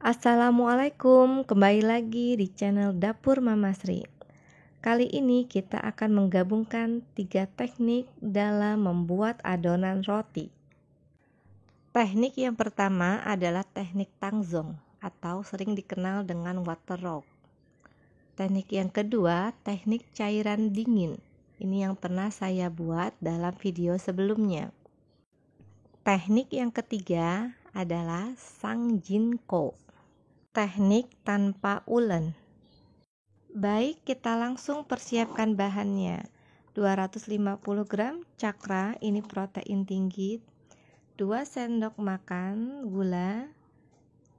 Assalamualaikum, kembali lagi di channel Dapur Mama Sri. Kali ini kita akan menggabungkan 3 teknik dalam membuat adonan roti. Teknik yang pertama adalah teknik tangzong atau sering dikenal dengan water rock. Teknik yang kedua, teknik cairan dingin. Ini yang pernah saya buat dalam video sebelumnya. Teknik yang ketiga adalah sangjinko. Teknik tanpa ulen. Baik, kita langsung persiapkan bahannya. 250 gram cakra, ini protein tinggi, 2 sendok makan gula,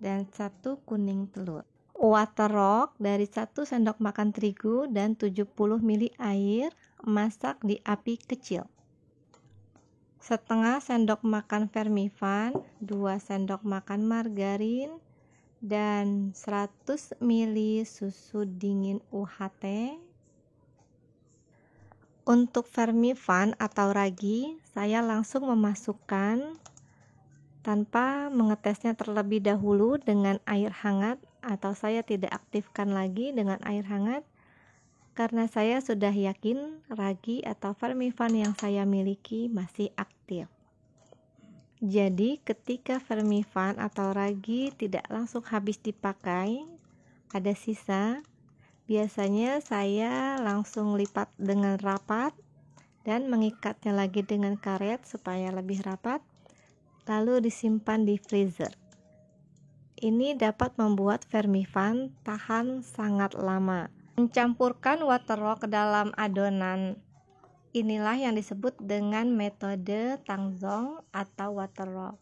dan 1 kuning telur. Waterok dari 1 sendok makan terigu dan 70 ml air, masak di api kecil. Setengah sendok makan vermifan, 2 sendok makan margarin, dan 100 ml susu dingin UHT. Untuk vermifan atau ragi, saya langsung memasukkan tanpa mengetesnya terlebih dahulu dengan air hangat, atau saya tidak aktifkan lagi dengan air hangat karena saya sudah yakin ragi atau vermifan yang saya miliki masih aktif. Jadi ketika vermifan atau ragi tidak langsung habis dipakai, ada sisa, biasanya saya langsung lipat dengan rapat dan mengikatnya lagi dengan karet supaya lebih rapat, lalu disimpan di freezer. Ini dapat membuat vermifan tahan sangat lama. Mencampurkan waterok ke dalam adonan, inilah yang disebut dengan metode tangzong atau waterok.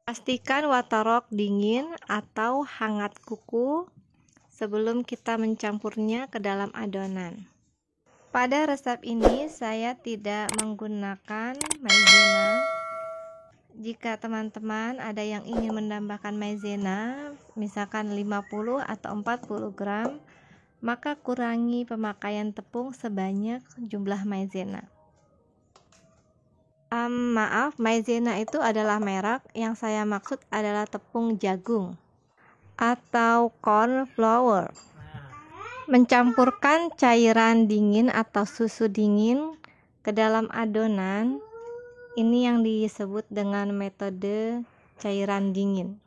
Pastikan waterok dingin atau hangat kuku sebelum kita mencampurnya ke dalam adonan. Pada resep ini saya tidak menggunakan maizena. Jika teman-teman ada yang ingin menambahkan maizena, misalkan 50 atau 40 gram, maka kurangi pemakaian tepung sebanyak jumlah maizena. Maaf, maizena itu adalah merek, yang saya maksud adalah tepung jagung atau corn flour. Mencampurkan cairan dingin atau susu dingin ke dalam adonan, ini yang disebut dengan metode cairan dingin.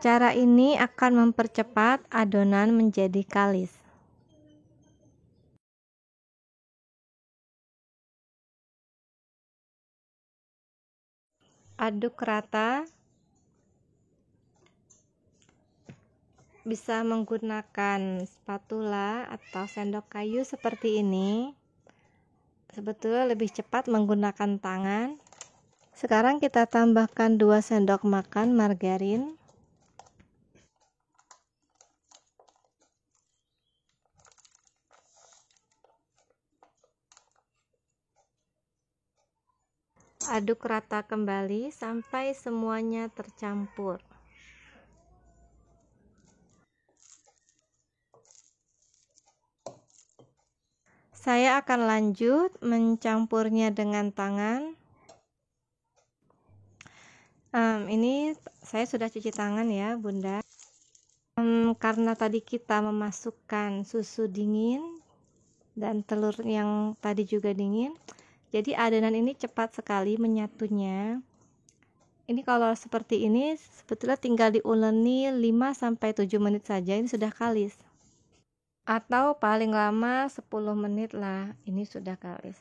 Cara ini akan mempercepat adonan menjadi kalis. Aduk rata. Bisa menggunakan spatula atau sendok kayu seperti ini. Sebetulnya lebih cepat menggunakan tangan. Sekarang kita tambahkan 2 sendok makan margarin. Aduk rata kembali sampai semuanya tercampur. Saya akan lanjut mencampurnya dengan tangan. Ini saya sudah cuci tangan ya, Bunda. Karena tadi kita memasukkan susu dingin dan telur yang tadi juga dingin, jadi adonan ini cepat sekali menyatunya. Ini kalau seperti ini sebetulnya tinggal diuleni 5-7 menit saja, ini sudah kalis. Atau paling lama 10 menit lah, ini sudah kalis.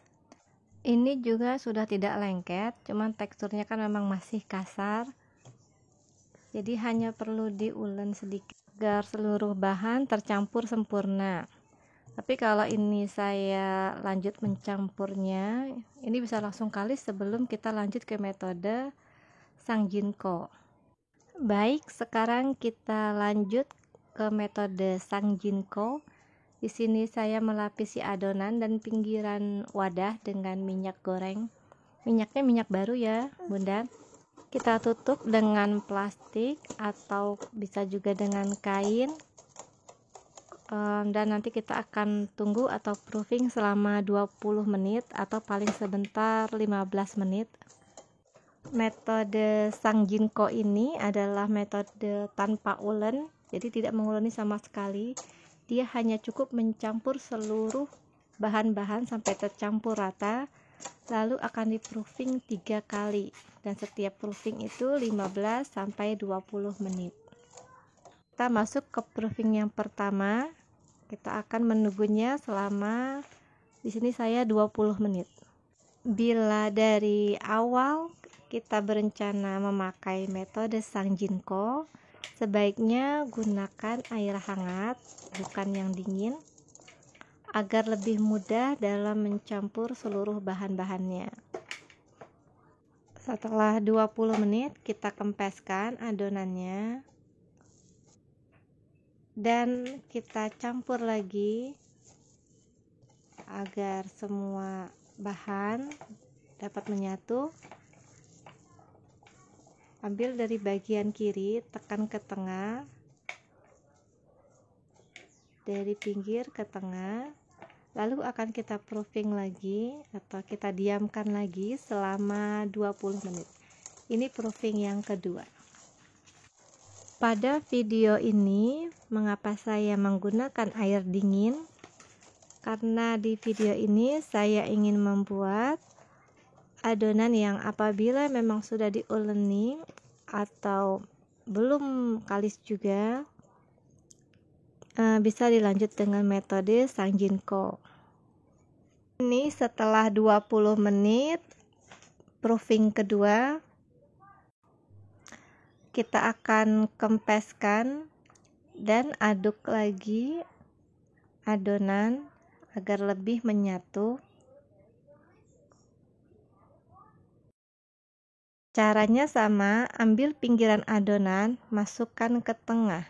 Ini juga sudah tidak lengket, cuman teksturnya kan memang masih kasar. Jadi hanya perlu diulen sedikit agar seluruh bahan tercampur sempurna. Tapi kalau ini saya lanjut mencampurnya, ini bisa langsung kalis sebelum kita lanjut ke metode sangjinko. Baik, sekarang kita lanjut ke metode sangjinko. Di sini saya melapisi adonan dan pinggiran wadah dengan minyak goreng. Minyaknya minyak baru ya, Bunda. Kita tutup dengan plastik atau bisa juga dengan kain. Dan nanti kita akan tunggu atau proofing selama 20 menit atau paling sebentar 15 menit. Metode Sangjinko ini adalah metode tanpa ulen, jadi tidak menguleni sama sekali. Dia hanya cukup mencampur seluruh bahan-bahan sampai tercampur rata, lalu akan di proofing 3 kali, dan setiap proofing itu 15 sampai 20 menit. Kita masuk ke proofing yang pertama. Kita akan menunggunya selama, di sini saya 20 menit. Bila dari awal kita berencana memakai metode Sangjinko, sebaiknya gunakan air hangat, bukan yang dingin, agar lebih mudah dalam mencampur seluruh bahan-bahannya. Setelah 20 menit, kita kempeskan adonannya dan kita campur lagi agar semua bahan dapat menyatu. Ambil dari bagian kiri, tekan ke tengah, dari pinggir ke tengah, lalu akan kita proofing lagi atau kita diamkan lagi selama 20 menit. Ini proofing yang kedua. Pada video ini, mengapa saya menggunakan air dingin? Karena di video ini saya ingin membuat adonan yang apabila memang sudah diuleni atau belum kalis juga, bisa dilanjut dengan metode Sangjinko. Ini setelah 20 menit proofing kedua, kita akan kempeskan dan aduk lagi adonan agar lebih menyatu. Caranya sama, ambil pinggiran adonan, masukkan ke tengah.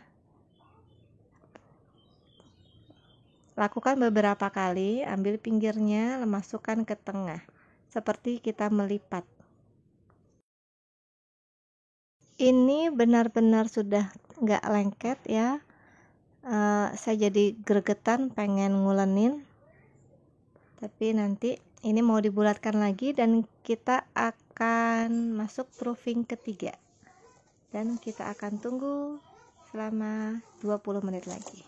Lakukan beberapa kali, ambil pinggirnya, masukkan ke tengah, seperti kita melipat. Ini benar-benar sudah nggak lengket ya. Saya jadi gregetan pengen ngulenin, tapi nanti ini mau dibulatkan lagi dan kita akan masuk proofing ketiga, dan kita akan tunggu selama 20 menit lagi.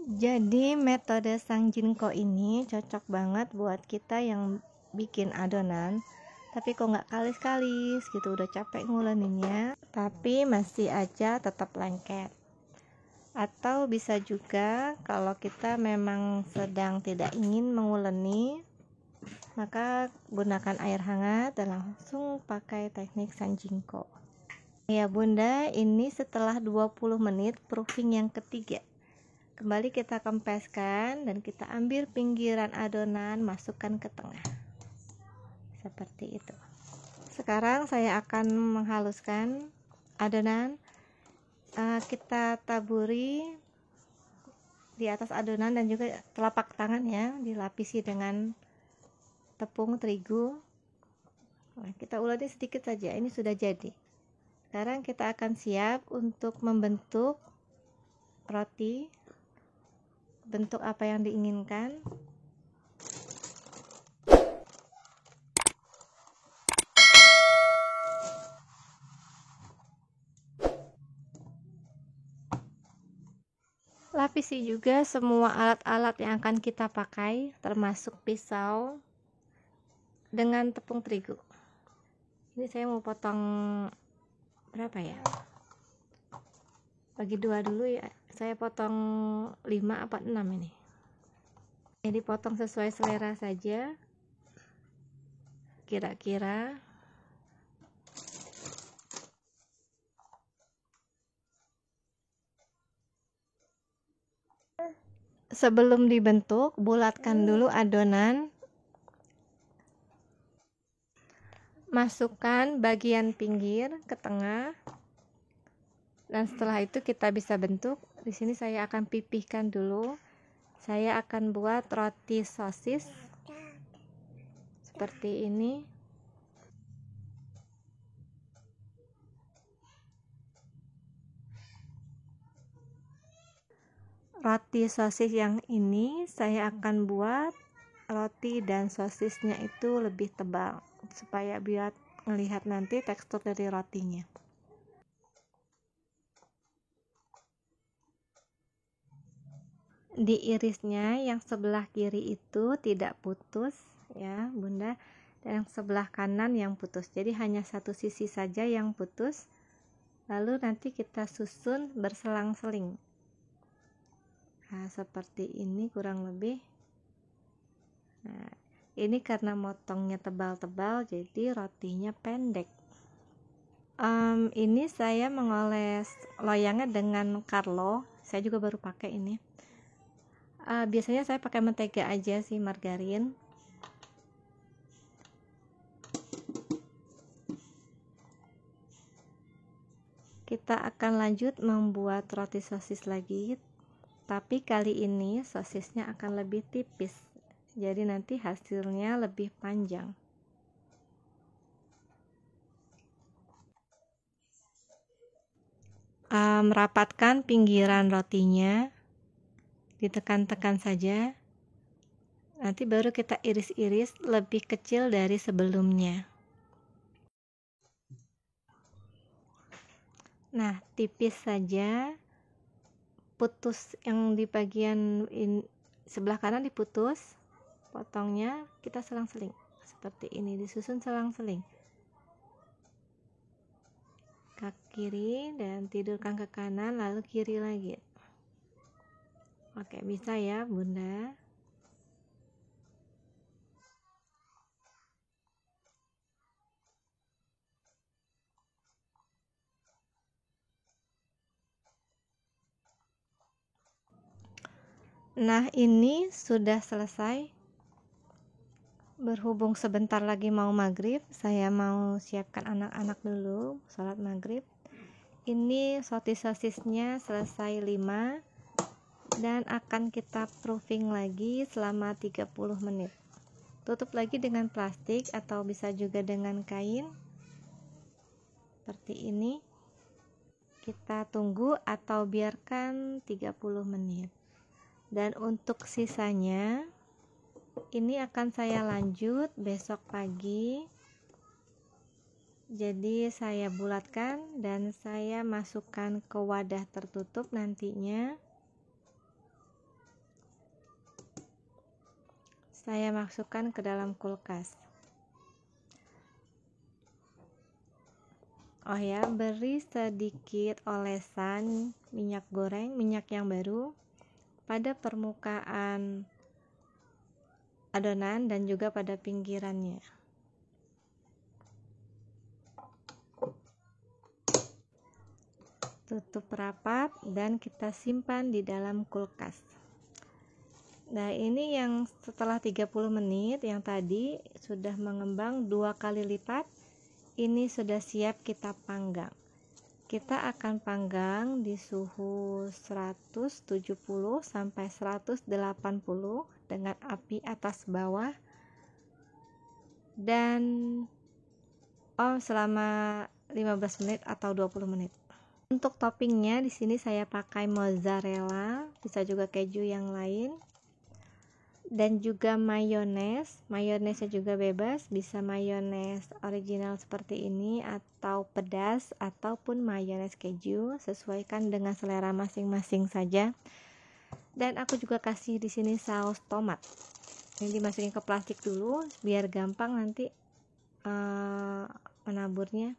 Jadi metode Sangjinko ini cocok banget buat kita yang bikin adonan tapi kok nggak kalis-kalis gitu, udah capek nguleninnya tapi masih aja tetap lengket. Atau bisa juga kalau kita memang sedang tidak ingin menguleni, maka gunakan air hangat dan langsung pakai teknik Sangjinko. Ya bunda, ini setelah 20 menit proofing yang ketiga. Kembali kita kempeskan dan kita ambil pinggiran adonan, masukkan ke tengah. Seperti itu. Sekarang saya akan menghaluskan adonan. Kita taburi di atas adonan dan juga telapak tangan ya, dilapisi dengan tepung terigu. Nah, kita uleni sedikit saja, ini sudah jadi. Sekarang kita akan siap untuk membentuk roti, bentuk apa yang diinginkan. Lapisi juga semua alat-alat yang akan kita pakai, termasuk pisau, dengan tepung terigu. Ini saya mau potong berapa ya? Bagi dua dulu ya. Saya potong 5 apa 6 ini. Jadi potong sesuai selera saja. Kira-kira sebelum dibentuk, bulatkan dulu adonan. Masukkan bagian pinggir ke tengah. Dan setelah itu kita bisa bentuk. Di sini saya akan pipihkan dulu. Saya akan buat roti sosis seperti ini. Roti sosis yang ini saya akan buat roti dan sosisnya itu lebih tebal. supaya biar melihat nanti tekstur dari rotinya. Diirisnya yang sebelah kiri itu tidak putus ya Bunda, dan yang sebelah kanan yang putus, jadi hanya satu sisi saja yang putus, lalu nanti kita susun berselang-seling. Nah, seperti ini kurang lebih. Nah, ini karena motongnya tebal-tebal jadi rotinya pendek. Ini saya mengoles loyangnya dengan Carlo, saya juga baru pakai ini. Biasanya saya pakai mentega aja sih, margarin. Kita akan lanjut membuat roti sosis lagi, tapi kali ini sosisnya akan lebih tipis, jadi nanti hasilnya lebih panjang. Rapatkan pinggiran rotinya, ditekan-tekan saja, nanti baru kita iris-iris lebih kecil dari sebelumnya. Nah, tipis saja, putus yang di bagian sebelah kanan diputus, potongnya kita selang-seling seperti ini, disusun selang-seling ke kiri dan tidurkan ke kanan, lalu kiri lagi. Oke, bisa ya Bunda. Nah, ini sudah selesai. Berhubung sebentar lagi mau maghrib, saya mau siapkan anak-anak dulu sholat maghrib. Ini sosisnya selesai 5 dan akan kita proofing lagi selama 30 menit. Tutup lagi dengan plastik atau bisa juga dengan kain seperti ini. Kita tunggu atau biarkan 30 menit. Dan untuk sisanya ini akan saya lanjut besok pagi. Jadi saya bulatkan dan saya masukkan ke wadah tertutup nantinya. Saya masukkan ke dalam kulkas. Oh ya, beri sedikit olesan minyak goreng, minyak yang baru pada permukaan adonan dan juga pada pinggirannya. Tutup rapat dan kita simpan di dalam kulkas. Nah, ini yang setelah 30 menit yang tadi sudah mengembang 2 kali lipat. Ini sudah siap kita panggang. Kita akan panggang di suhu 170 sampai 180 dengan api atas bawah dan selama 15 menit atau 20 menit. Untuk toppingnya di sini saya pakai mozzarella, bisa juga keju yang lain. Dan juga mayones. Mayonesnya juga bebas, bisa mayones original seperti ini atau pedas ataupun mayones keju, sesuaikan dengan selera masing-masing saja. Dan aku juga kasih di sini saus tomat. Ini dimasukin ke plastik dulu biar gampang nanti menaburnya.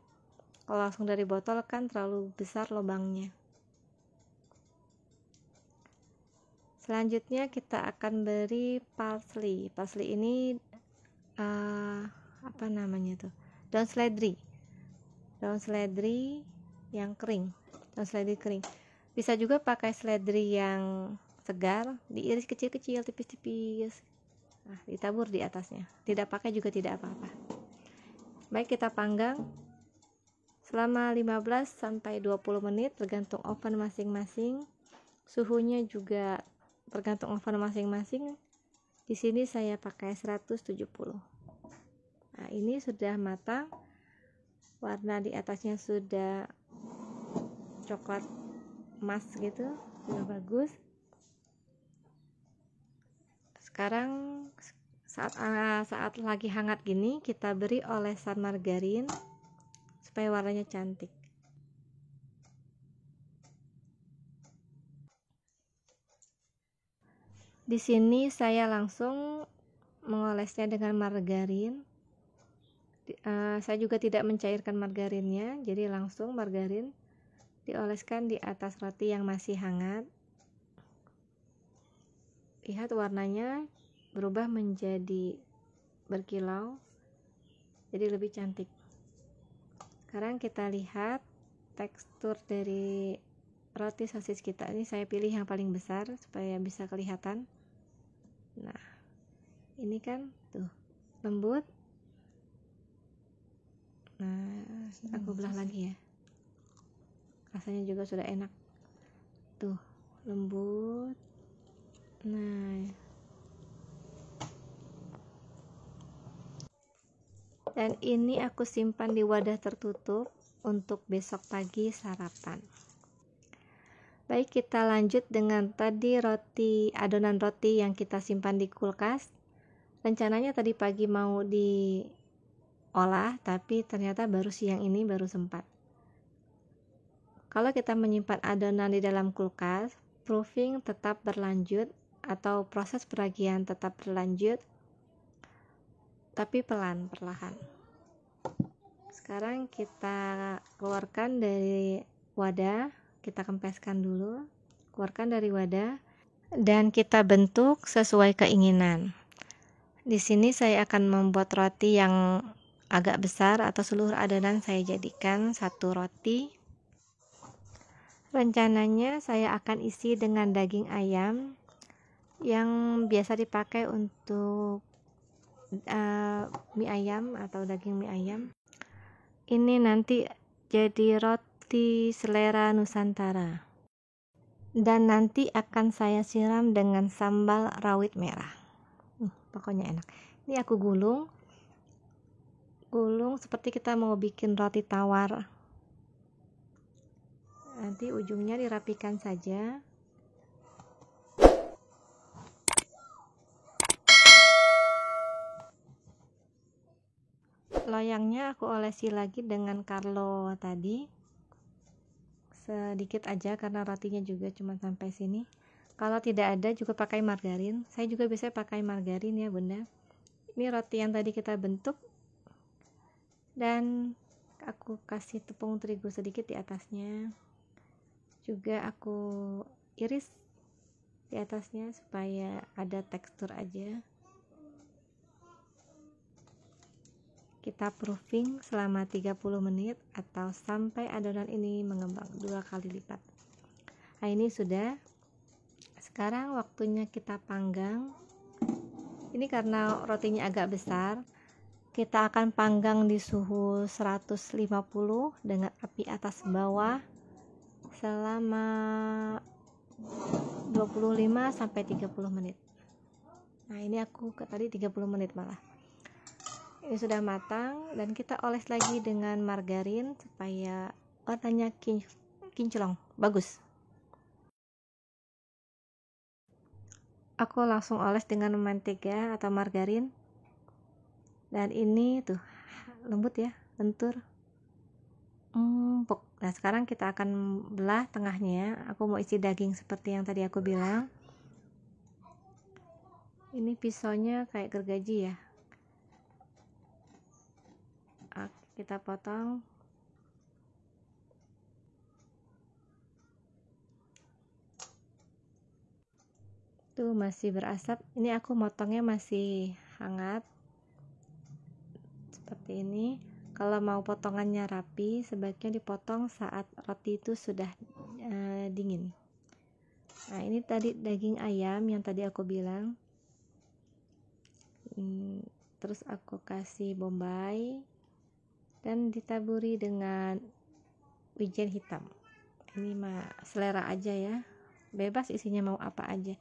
Kalau langsung dari botol kan terlalu besar lubangnya. Selanjutnya kita akan beri parsley. Parsley ini apa namanya tuh? Daun seledri. Daun seledri yang kering. Daun seledri kering. Bisa juga pakai seledri yang segar, diiris kecil-kecil, tipis-tipis. Nah, ditabur di atasnya. Tidak pakai juga tidak apa-apa. Baik, kita panggang selama 15 sampai 20 menit tergantung oven masing-masing. Suhunya juga tergantung oven masing-masing. Di sini saya pakai 170. Nah, ini sudah matang. Warna di atasnya sudah coklat emas gitu, sudah bagus. Sekarang Saat lagi hangat gini, kita beri olesan margarin supaya warnanya cantik. Di sini saya langsung mengolesnya dengan margarin. Saya juga tidak mencairkan margarinnya, jadi langsung margarin dioleskan di atas roti yang masih hangat. Lihat warnanya berubah menjadi berkilau, jadi lebih cantik. Sekarang kita lihat tekstur dari roti sosis kita. Ini saya pilih yang paling besar supaya bisa kelihatan. Nah, ini kan tuh lembut. Nah, aku belah lagi ya. Rasanya juga sudah enak. Tuh, lembut. Nah, dan ini aku simpan di wadah tertutup untuk besok pagi sarapan. Baik, kita lanjut dengan tadi adonan roti yang kita simpan di kulkas. Rencananya tadi pagi mau diolah, tapi ternyata baru siang ini baru sempat. Kalau kita menyimpan adonan di dalam kulkas, proofing tetap berlanjut atau proses peragian tetap berlanjut, tapi perlahan. Sekarang kita keluarkan dari wadah. Kita kempeskan dulu, keluarkan dari wadah, dan kita bentuk sesuai keinginan. Di sini saya akan membuat roti yang agak besar, atau seluruh adonan saya jadikan satu roti. Rencananya saya akan isi dengan daging ayam yang biasa dipakai untuk mie ayam atau daging mie ayam. Ini nanti jadi roti selera Nusantara, dan nanti akan saya siram dengan sambal rawit merah. Pokoknya enak. Ini aku gulung seperti kita mau bikin roti tawar. Nanti ujungnya dirapikan saja. Loyangnya aku olesi lagi dengan Carlo tadi, sedikit aja karena rotinya juga cuma sampai sini. Kalau tidak ada juga pakai margarin. Saya juga biasanya pakai margarin ya bunda. Ini roti yang tadi kita bentuk, dan aku kasih tepung terigu sedikit di atasnya. Juga aku iris di atasnya supaya ada tekstur aja. Kita proofing selama 30 menit atau sampai adonan ini mengembang 2 kali lipat. Nah, ini sudah. Sekarang waktunya kita panggang. Ini karena rotinya agak besar, kita akan panggang di suhu 150 dengan api atas bawah selama 25 sampai 30 menit. Nah, ini aku tadi 30 menit malah. Ini sudah matang, dan kita oles lagi dengan margarin supaya warnanya kinclong, bagus. Aku langsung oles dengan mentega atau margarin, dan ini tuh lembut ya, lentur, empuk. Nah, sekarang kita akan belah tengahnya. Aku mau isi daging seperti yang tadi aku bilang. Ini pisaunya kayak gergaji ya. Kita potong. Tuh masih berasap. Ini aku motongnya masih hangat seperti ini. Kalau mau potongannya rapi, sebaiknya dipotong saat roti itu sudah dingin. Nah, ini tadi daging ayam yang tadi aku bilang. Terus aku kasih bombay dan ditaburi dengan wijen hitam. Ini mah selera aja ya, bebas isinya mau apa aja.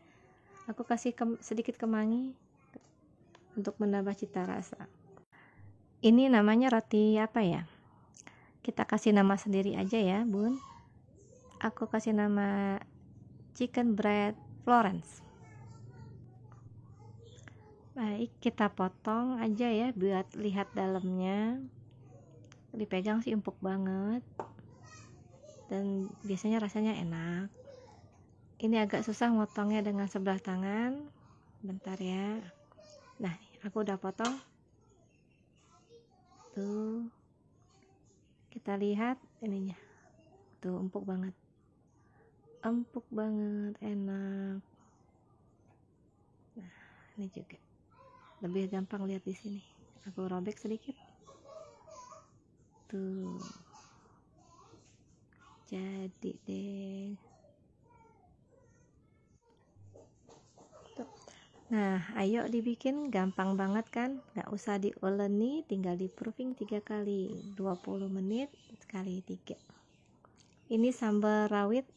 Aku kasih sedikit kemangi untuk menambah cita rasa. Ini namanya roti apa ya? Kita kasih nama sendiri aja ya bun. Aku kasih nama chicken bread Florence. Baik, kita potong aja ya buat lihat dalamnya. Dipegang sih empuk banget dan biasanya rasanya enak. Ini agak susah motongnya dengan sebelah tangan. Bentar ya. Nah, aku udah potong. Tuh. Kita lihat ininya. Tuh, empuk banget. Empuk banget, enak. Nah, ini juga. Lebih gampang lihat di sini. Aku robek sedikit. Tuh. Jadi deh. Tuh. Nah, ayo dibikin, gampang banget kan? Gak usah diuleni, tinggal di proofing 3 kali, 20 menit kali 3. Ini sambal rawit,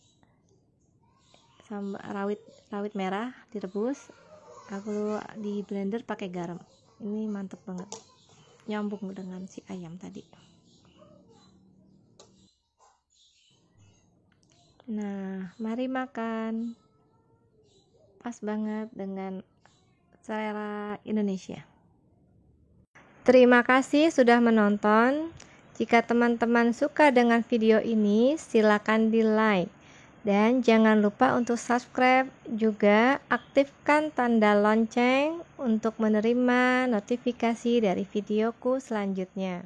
rawit merah direbus. Aku di blender pakai garam. Ini mantep banget, nyambung dengan si ayam tadi. Nah, mari makan. Pas banget dengan selera Indonesia. Terima kasih sudah menonton. Jika teman-teman suka dengan video ini, silakan di like. Dan jangan lupa untuk subscribe, juga aktifkan tanda lonceng untuk menerima notifikasi dari videoku selanjutnya.